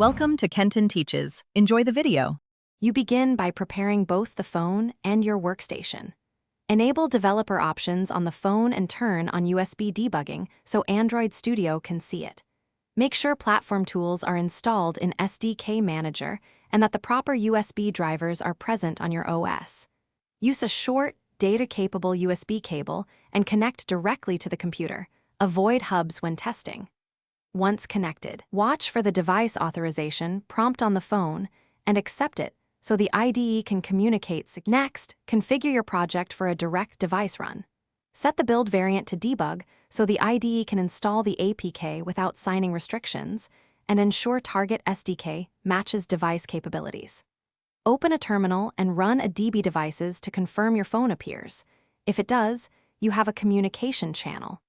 Welcome to Kenton Teaches. Enjoy the video. You begin by preparing both the phone and your workstation. Enable developer options on the phone and turn on USB debugging so Android Studio can see it. Make sure platform tools are installed in SDK Manager and that the proper USB drivers are present on your OS. Use a short, data-capable USB cable and connect directly to the computer. Avoid hubs when testing. Once connected, watch for the device authorization prompt on the phone and accept it so the IDE can communicate. Next, configure your project for a direct device run. Set the build variant to debug so the IDE can install the APK without signing restrictions, and ensure target SDK matches device capabilities. Open a terminal and run a DB devices to confirm your phone appears. If it does, you have a communication channel.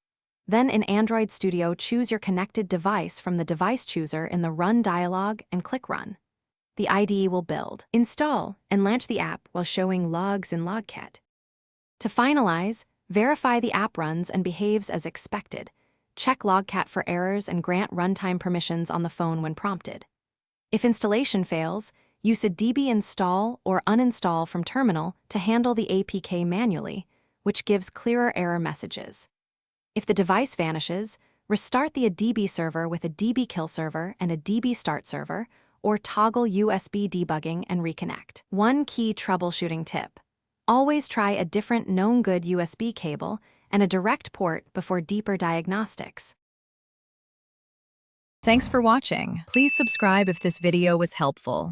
Then in Android Studio, choose your connected device from the device chooser in the Run dialog and click Run. The IDE will build, install, and launch the app while showing logs in Logcat. To finalize, verify the app runs and behaves as expected. Check Logcat for errors and grant runtime permissions on the phone when prompted. If installation fails, use a DB install or uninstall from terminal to handle the APK manually, which gives clearer error messages. If the device vanishes, restart the DB server with a DB kill server and a DB start server, or toggle USB debugging and reconnect. One key troubleshooting tip: always try a different known good USB cable and a direct port before deeper diagnostics. Thanks for watching. Please subscribe if this video was helpful.